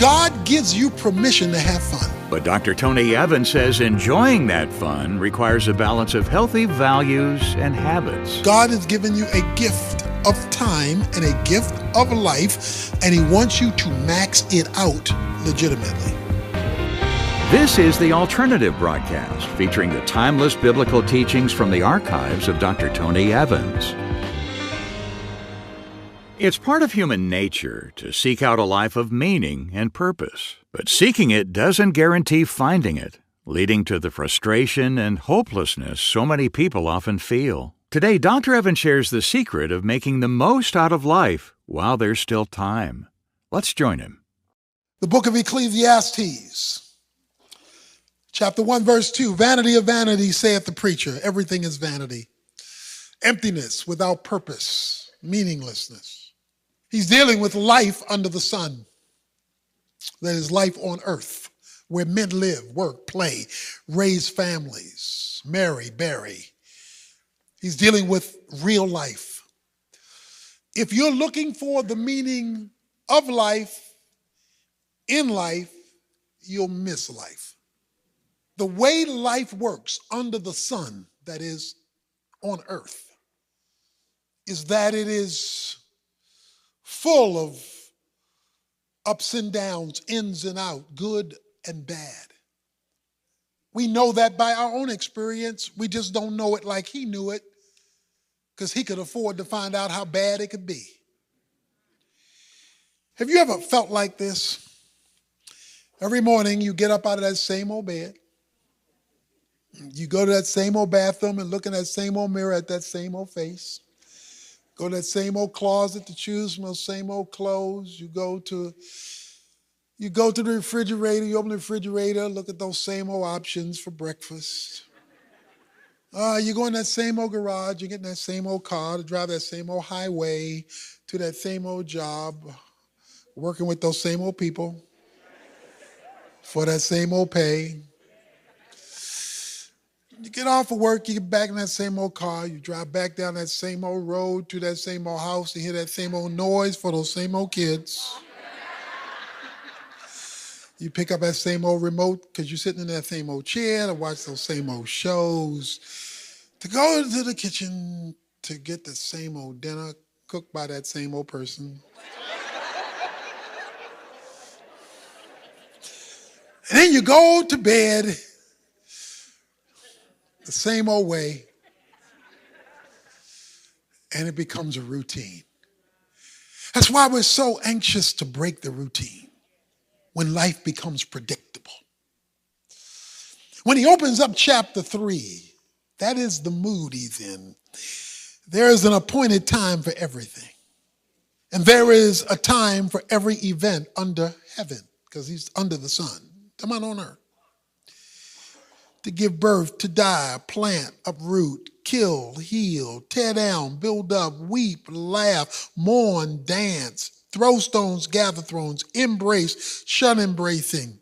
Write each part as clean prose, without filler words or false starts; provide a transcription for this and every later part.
God gives you permission to have fun. But Dr. Tony Evans says enjoying that fun requires a balance of healthy values and habits. God has given you a gift of time and a gift of life, and He wants you to max it out legitimately. This is The Alternative Broadcast, featuring the timeless biblical teachings from the archives of Dr. Tony Evans. It's part of human nature to seek out a life of meaning and purpose, but seeking it doesn't guarantee finding it, leading to the frustration and hopelessness so many people often feel. Today, Dr. Evans shares the secret of making the most out of life while there's still time. Let's join him. The book of Ecclesiastes, chapter 1, verse 2, vanity of vanity, saith the preacher, everything is vanity. Emptiness without purpose, meaninglessness. He's dealing with life under the sun. That is life on earth, where men live, work, play, raise families, marry, bury. He's dealing with real life. If you're looking for the meaning of life, in life, you'll miss life. The way life works under the sun, that is on earth, is that it is full of ups and downs, ins and out, good and bad. We know that by our own experience. We just don't know it like He knew it, because He could afford to find out how bad it could be. Have you ever felt like this? Every morning you get up out of that same old bed. You go to that same old bathroom and look in that same old mirror at that same old face. Go to that same old closet to choose from those same old clothes. You go to the refrigerator, you open the refrigerator, look at those same old options for breakfast. You go in that same old garage, you get in that same old car to drive that same old highway to that same old job, working with those same old people for that same old pay. You get off of work, you get back in that same old car, you drive back down that same old road to that same old house, you hear that same old noise for those same old kids. You pick up that same old remote because you're sitting in that same old chair to watch those same old shows, to go to the kitchen to get the same old dinner cooked by that same old person. And then you go to bed the same old way, and it becomes a routine. That's why we're so anxious to break the routine when life becomes predictable. When he opens up chapter 3, that is the mood he's in. There is an appointed time for everything. And there is a time for every event under heaven, because he's under the sun. Come on earth. To give birth, to die, plant, uproot, kill, heal, tear down, build up, weep, laugh, mourn, dance, throw stones, gather thrones, embrace, shun embracing,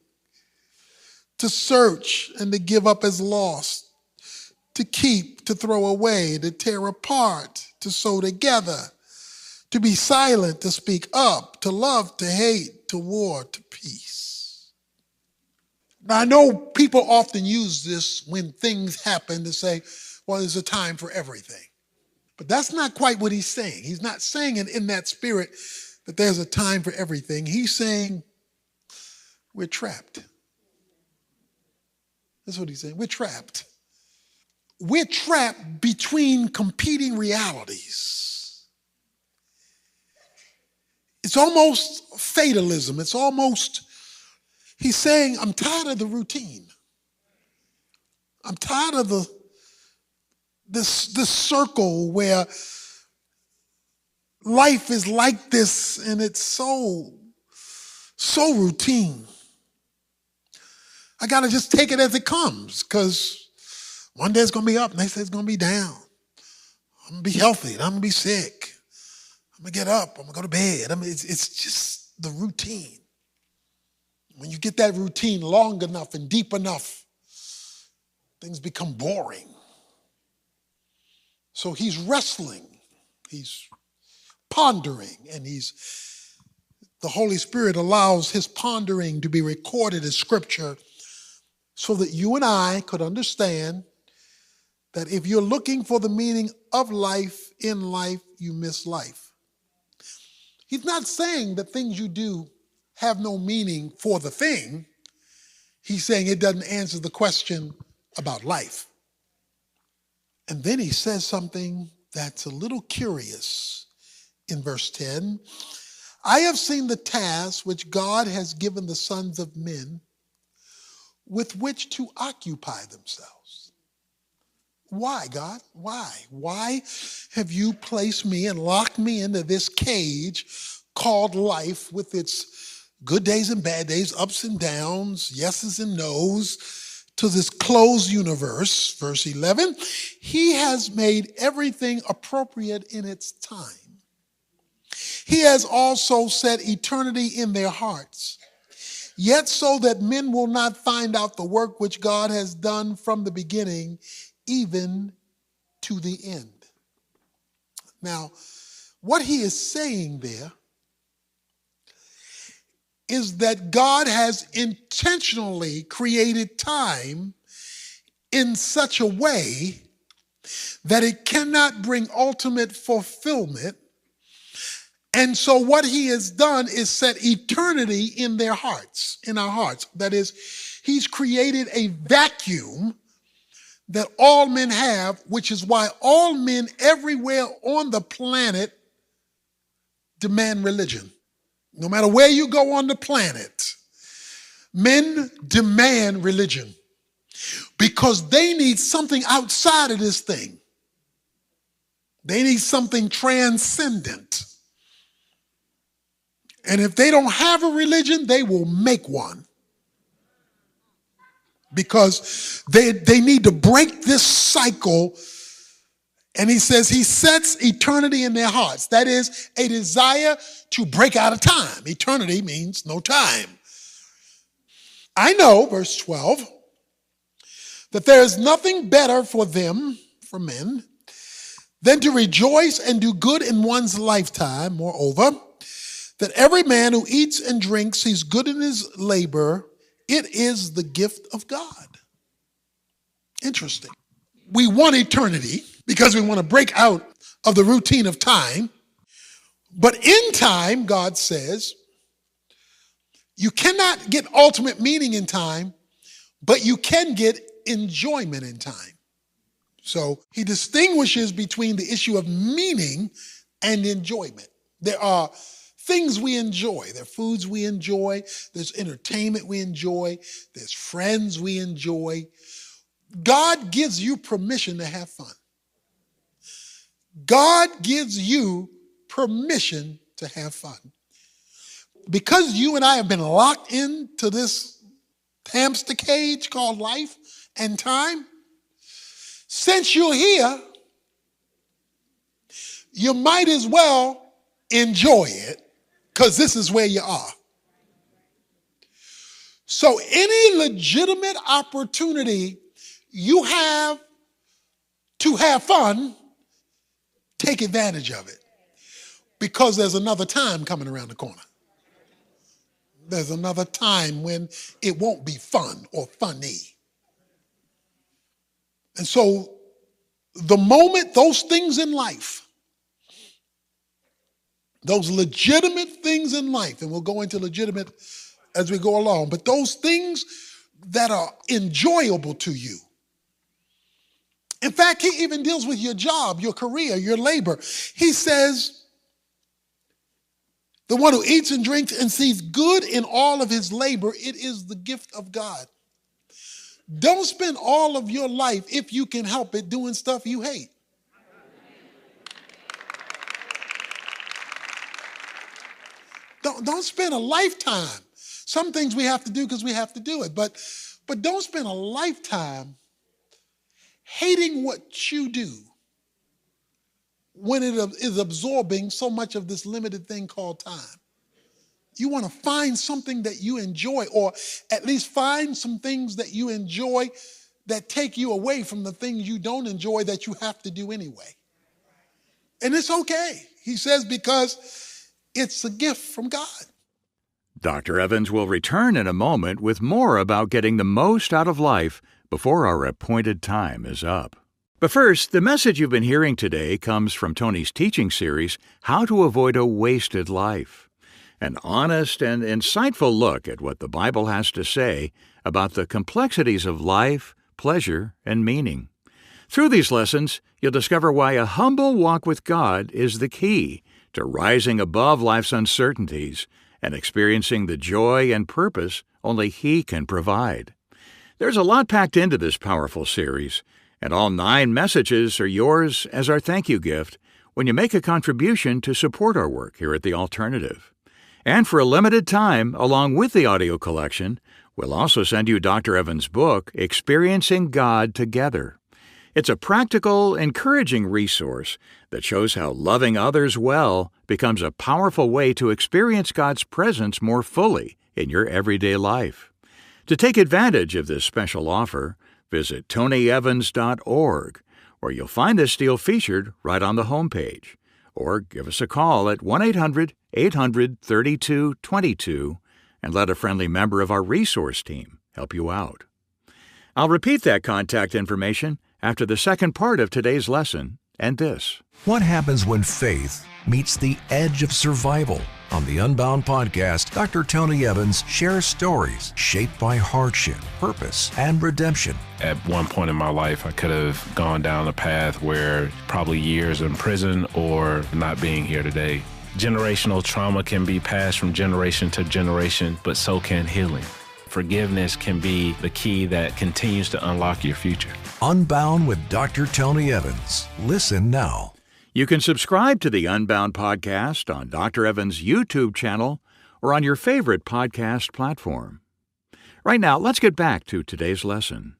to search and to give up as lost, to keep, to throw away, to tear apart, to sew together, to be silent, to speak up, to love, to hate, to war, to peace. Now, I know people often use this when things happen to say, well, there's a time for everything. But that's not quite what he's saying. He's not saying it in that spirit that there's a time for everything. He's saying we're trapped. That's what he's saying. We're trapped. We're trapped between competing realities. It's almost fatalism. It's almost, he's saying, I'm tired of the routine. I'm tired of this circle where life is like this and it's so routine. I got to just take it as it comes, because one day it's going to be up, next day it's going to be down. I'm going to be healthy, and I'm going to be sick. I'm going to get up, I'm going to go to bed. It's just the routine. When you get that routine long enough and deep enough, things become boring. So he's wrestling, he's pondering, and he's The Holy Spirit allows his pondering to be recorded as scripture so that you and I could understand that if you're looking for the meaning of life in life, you miss life. He's not saying that things you do have no meaning for the thing. He's saying it doesn't answer the question about life. And then he says something that's a little curious in verse 10. I have seen the task which God has given the sons of men with which to occupy themselves. Why, God? Why? Why have you placed me and locked me into this cage called life with its good days and bad days, ups and downs, yeses and nos, to this closed universe? Verse 11, he has made everything appropriate in its time. He has also set eternity in their hearts, yet so that men will not find out the work which God has done from the beginning, even to the end. Now, what he is saying there is that God has intentionally created time in such a way that it cannot bring ultimate fulfillment. And so what he has done is set eternity in their hearts, in our hearts. That is, he's created a vacuum that all men have, which is why all men everywhere on the planet demand religion. No matter where you go on the planet, men demand religion because they need something outside of this thing. They need something transcendent. And if they don't have a religion, they will make one. Because they need to break this cycle. And he says he sets eternity in their hearts. That is a desire to break out of time. Eternity means no time. I know, verse 12, that there is nothing better for them, for men, than to rejoice and do good in one's lifetime. Moreover, that every man who eats and drinks sees good in his labor. It is the gift of God. Interesting. We want eternity because we want to break out of the routine of time. But in time, God says, you cannot get ultimate meaning in time, but you can get enjoyment in time. So he distinguishes between the issue of meaning and enjoyment. There are things we enjoy. There are foods we enjoy. There's entertainment we enjoy. There's friends we enjoy. God gives you permission to have fun. God gives you permission to have fun. Because you and I have been locked into this hamster cage called life and time, since you're here, you might as well enjoy it because this is where you are. So any legitimate opportunity you have to have fun, take advantage of it because there's another time coming around the corner. There's another time when it won't be fun or funny. And so the moment those things in life, those legitimate things in life, and we'll go into legitimate as we go along, but those things that are enjoyable to you. In fact, he even deals with your job, your career, your labor. He says, the one who eats and drinks and sees good in all of his labor, it is the gift of God. Don't spend all of your life, if you can help it, doing stuff you hate. Don't spend a lifetime. Some things we have to do because we have to do it, but don't spend a lifetime hating what you do when it is absorbing so much of this limited thing called time. You want to find something that you enjoy, or at least find some things that you enjoy that take you away from the things you don't enjoy that you have to do anyway. And it's okay. He says, because it's a gift from God. Dr. Evans will return in a moment with more about getting the most out of life before our appointed time is up. But first, the message you've been hearing today comes from Tony's teaching series, How to Avoid a Wasted Life. An honest and insightful look at what the Bible has to say about the complexities of life, pleasure, and meaning. Through these lessons, you'll discover why a humble walk with God is the key to rising above life's uncertainties and experiencing the joy and purpose only He can provide. There's a lot packed into this powerful series, and all 9 messages are yours as our thank you gift when you make a contribution to support our work here at The Alternative. And for a limited time, along with the audio collection, we'll also send you Dr. Evans' book, Experiencing God Together. It's a practical, encouraging resource that shows how loving others well becomes a powerful way to experience God's presence more fully in your everyday life. To take advantage of this special offer, visit tonyevans.org, where you'll find this deal featured right on the homepage. Or give us a call at 1-800-800-3222 and let a friendly member of our resource team help you out. I'll repeat that contact information after the second part of today's lesson and this. What happens when faith meets the edge of survival? On the Unbound podcast, Dr. Tony Evans shares stories shaped by hardship, purpose, and redemption. At one point in my life, I could have gone down a path where probably years in prison or not being here today. Generational trauma can be passed from generation to generation, but so can healing. Forgiveness can be the key that continues to unlock your future. Unbound with Dr. Tony Evans. Listen now. You can subscribe to the Unbound podcast on Dr. Evans' YouTube channel or on your favorite podcast platform. Right now, let's get back to today's lesson.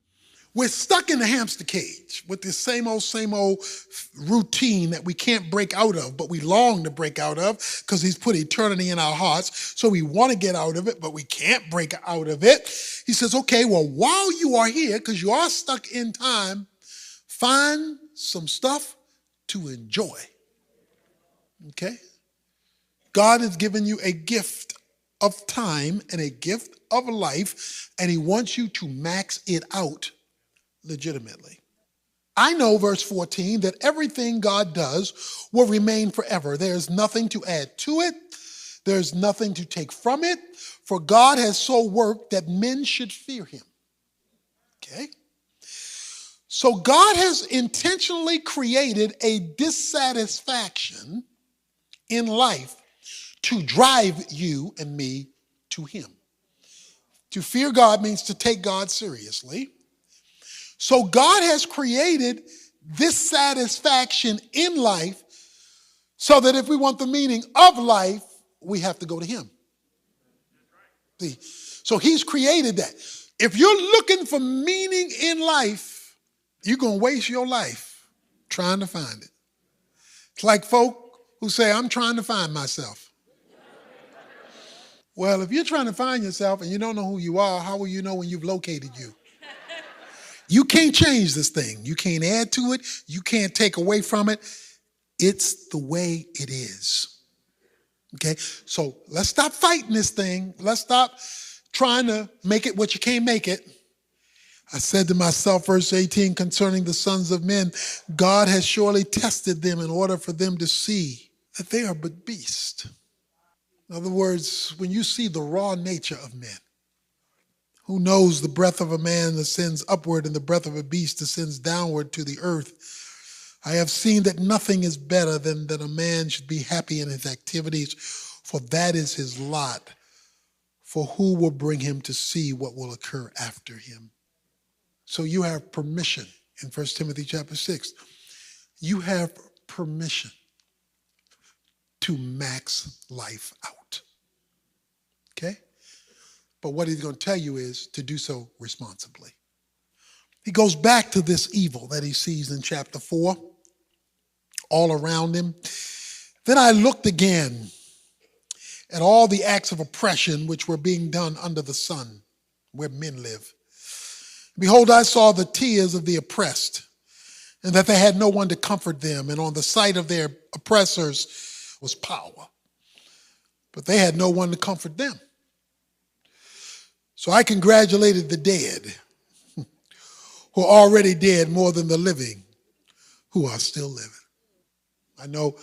We're stuck in the hamster cage with this same old routine that we can't break out of, but we long to break out of because He's put eternity in our hearts. So we want to get out of it, but we can't break out of it. He says, okay, well, while you are here, because you are stuck in time, find some stuff to enjoy. Okay? God has given you a gift of time and a gift of life, and He wants you to max it out legitimately. I know, verse 14, that everything God does will remain forever. There's nothing to add to it. There's nothing to take from it. For God has so worked that men should fear Him. Okay? So God has intentionally created a dissatisfaction in life to drive you and me to Him. To fear God means to take God seriously. So God has created this satisfaction in life so that if we want the meaning of life, we have to go to Him. See? So He's created that. If you're looking for meaning in life, you're going to waste your life trying to find it. It's like folk who say, I'm trying to find myself. Well, if you're trying to find yourself and you don't know who you are, how will you know when you've located you? You can't change this thing. You can't add to it. You can't take away from it. It's the way it is. Okay? So let's stop fighting this thing. Let's stop trying to make it what you can't make it. I said to myself, verse 18, concerning the sons of men, God has surely tested them in order for them to see that they are but beasts. In other words, when you see the raw nature of men, who knows the breath of a man ascends upward and the breath of a beast ascends downward to the earth. I have seen that nothing is better than that a man should be happy in his activities, for that is his lot. For who will bring him to see what will occur after him? So you have permission in 1 Timothy chapter 6. You have permission to max life out. Okay? But what he's going to tell you is to do so responsibly. He goes back to this evil that he sees in chapter 4, all around him. Then I looked again at all the acts of oppression which were being done under the sun, where men live. Behold, I saw the tears of the oppressed, and that they had no one to comfort them, and on the sight of their oppressors was power. But they had no one to comfort them. So I congratulated the dead who are already dead more than the living who are still living. I know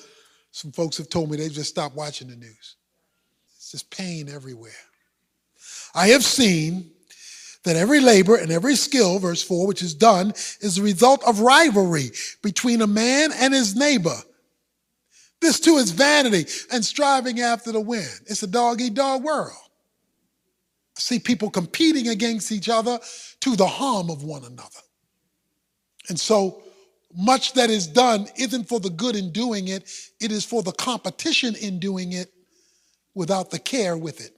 some folks have told me they've just stopped watching the news. It's just pain everywhere. I have seen that every labor and every skill, verse 4, which is done, is the result of rivalry between a man and his neighbor. This too is vanity and striving after the wind. It's a dog-eat-dog world. I see people competing against each other to the harm of one another. And so much that is done isn't for the good in doing it. It is for the competition in doing it without the care with it.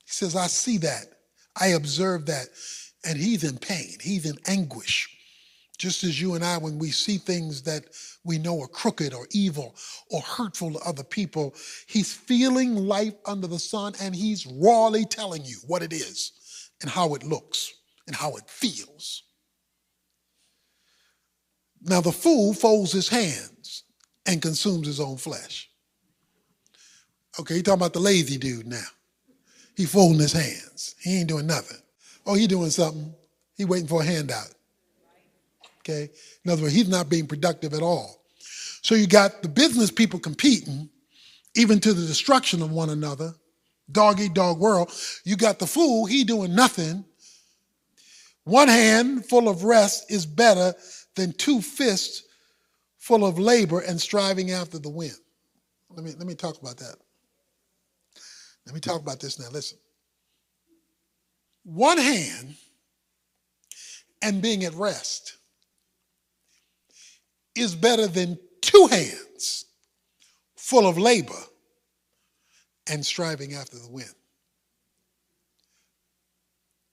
He says, I see that. I observe that. And he's in pain. He's in anguish. Just as you and I, when we see things that we know are crooked or evil or hurtful to other people, he's feeling life under the sun and he's rawly telling you what it is and how it looks and how it feels. Now the fool folds his hands and consumes his own flesh. Okay, you're talking about the lazy dude now. He folding his hands. He ain't doing nothing. Oh, he doing something. He waiting for a handout. Okay? In other words, he's not being productive at all. So you got the business people competing, even to the destruction of one another. Dog-eat-dog world. You got the fool, he doing nothing. One hand full of rest is better than two fists full of labor and striving after the wind. Let me talk about that. Let me talk about this now. Listen. One hand and being at rest is better than two hands full of labor and striving after the wind.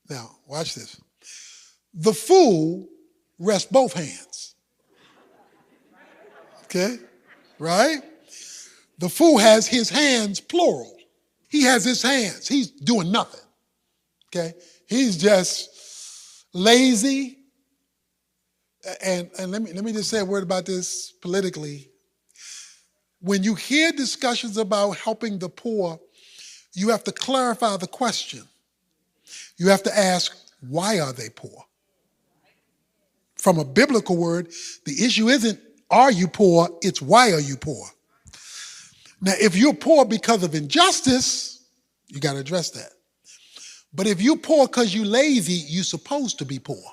Now, watch this. The fool rests both hands. Okay? Right? The fool has his hands plural. He has his hands. He's doing nothing. Okay? He's just lazy. And let me just say a word about this politically. When you hear discussions about helping the poor, you have to clarify the question. You have to ask, why are they poor? From a biblical word, the issue isn't, are you poor? It's why are you poor? Now, if you're poor because of injustice, you got to address that. But if you're poor because you're lazy, you're supposed to be poor.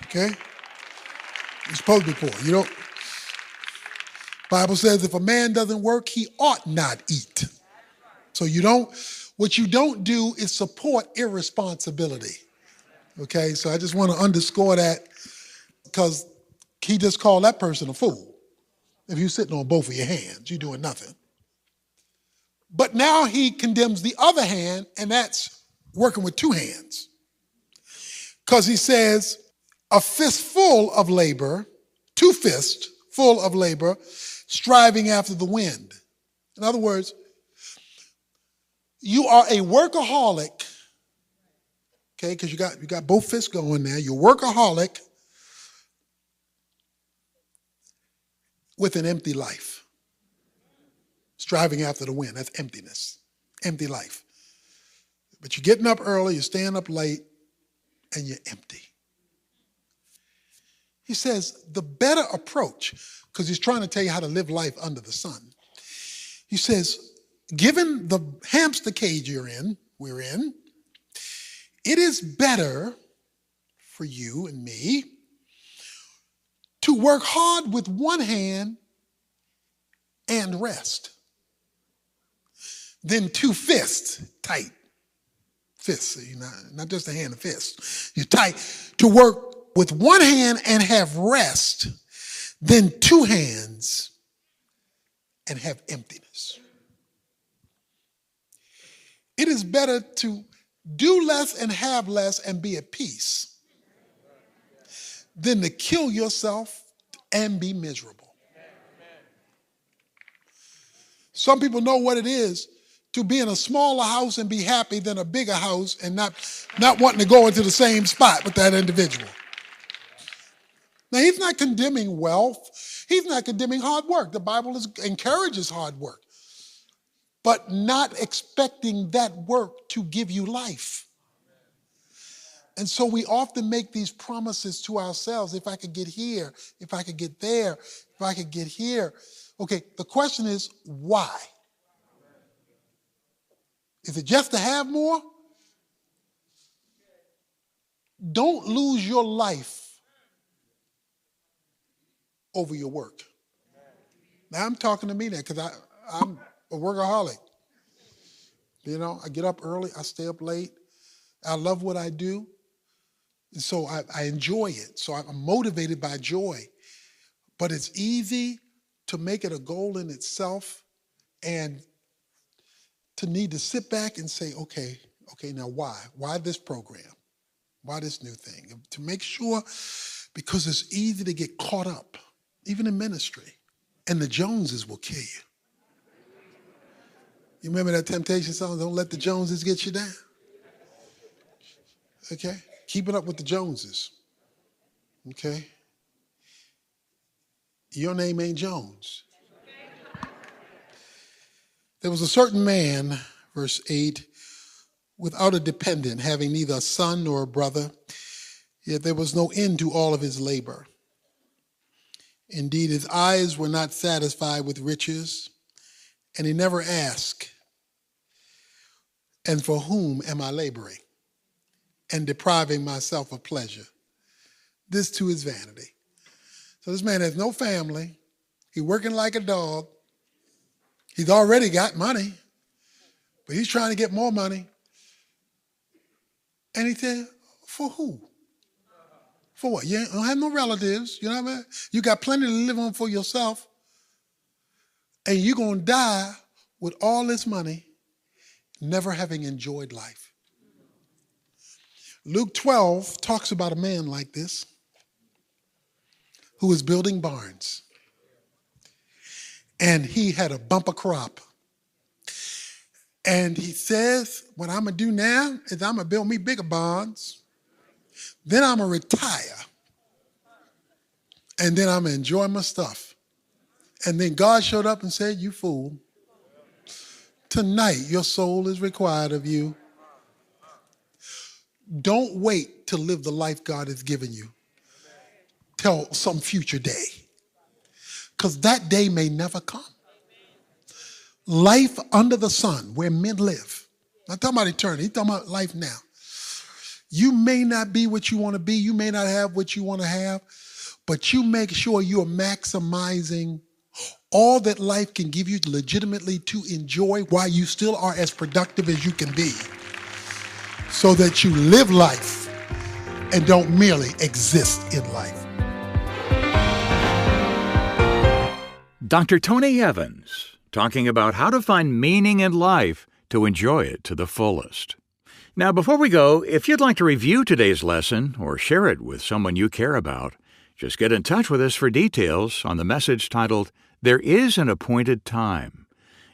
Okay? You're supposed to be poor. You don't. Bible says if a man doesn't work, he ought not eat. So what you don't do is support irresponsibility. Okay? So I just want to underscore that because he just called that person a fool. If you're sitting on both of your hands, you're doing nothing. But now he condemns the other hand, and that's working with two hands. Because he says, a fistful of labor, two fists full of labor, striving after the wind. In other words, you are a workaholic, okay, because you got both fists going there. You're a workaholic with an empty life. Striving after the wind, that's emptiness, empty life. But you're getting up early, you're staying up late, and you're empty. He says the better approach, because he's trying to tell you how to live life under the sun. He says, given the hamster cage we're in, it is better for you and me to work hard with one hand and rest than two fists, tight fists, not just a hand, a fist. You're tight to work with one hand and have rest than two hands and have emptiness. It is better to do less and have less and be at peace than to kill yourself and be miserable. Some people know what it is to be in a smaller house and be happy than a bigger house and not wanting to go into the same spot with that individual. Now, he's not condemning wealth. He's not condemning hard work. The Bible encourages hard work. but not expecting that work to give you life. And so we often make these promises to ourselves. If I could get here, if I could get there, if I could get here. Okay, the question is, why? Is it just to have more? Don't lose your life over your work. Now I'm talking to me now because I'm a workaholic. You know, I get up early, I stay up late. I love what I do. And so I enjoy it. So I'm motivated by joy. But it's easy to make it a goal in itself and to need to sit back and say, okay, now why? Why this program? Why this new thing? To make sure, because it's easy to get caught up, even in ministry. And the Joneses will kill you. You remember that Temptation song, don't let the Joneses get you down? Okay? Keeping up with the Joneses. Okay? Your name ain't Jones. There was a certain man, verse 8, without a dependent, having neither a son nor a brother, yet there was no end to all of his labor. Indeed, his eyes were not satisfied with riches, and he never asked, and for whom am I laboring and depriving myself of pleasure? This too is vanity. So this man has no family. He's working like a dog. He's already got money, but he's trying to get more money. And he said, for who? For what? You don't have no relatives. You know what I mean? You got plenty to live on for yourself. And you're going to die with all this money, never having enjoyed life. Luke 12 talks about a man like this who was building barns. And he had a bumper crop. And he says, what I'm going to do now is I'm going to build me bigger barns. Then I'm going to retire. And then I'm going to enjoy my stuff. And then God showed up and said, you fool. Tonight, your soul is required of you. Don't wait to live the life God has given you till some future day. Because that day may never come. Life under the sun, where men live. Not talking about eternity, he's talking about life now. You may not be what you want to be, you may not have what you want to have, but you make sure you're maximizing all that life can give you legitimately to enjoy while you still are as productive as you can be, so that you live life and don't merely exist in life. Dr. Tony Evans, talking about how to find meaning in life to enjoy it to the fullest. Now, before we go, if you'd like to review today's lesson or share it with someone you care about, just get in touch with us for details on the message titled, There Is an Appointed Time.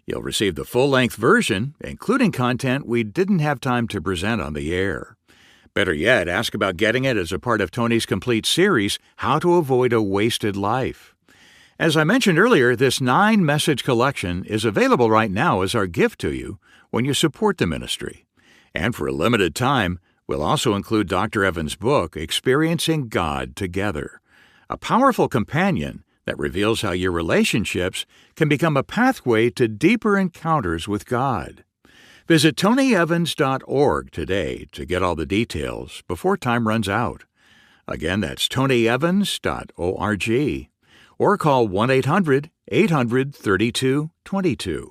You'll receive the full-length version, including content we didn't have time to present on the air. Better yet, ask about getting it as a part of Tony's complete series, How to Avoid a Wasted Life. As I mentioned earlier, this 9-message collection is available right now as our gift to you when you support the ministry. And for a limited time, we'll also include Dr. Evans' book, Experiencing God Together, a powerful companion that reveals how your relationships can become a pathway to deeper encounters with God. Visit tonyevans.org today to get all the details before time runs out. Again, that's tonyevans.org. Or call 1-800-800-3222.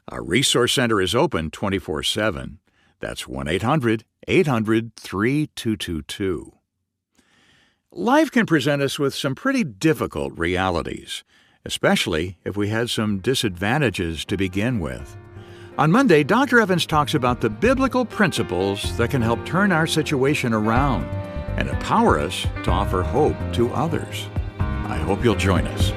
Our resource center is open 24/7. That's 1-800-800-3222. Life can present us with some pretty difficult realities, especially if we had some disadvantages to begin with. On Monday, Dr. Evans talks about the biblical principles that can help turn our situation around and empower us to offer hope to others. I hope you'll join us.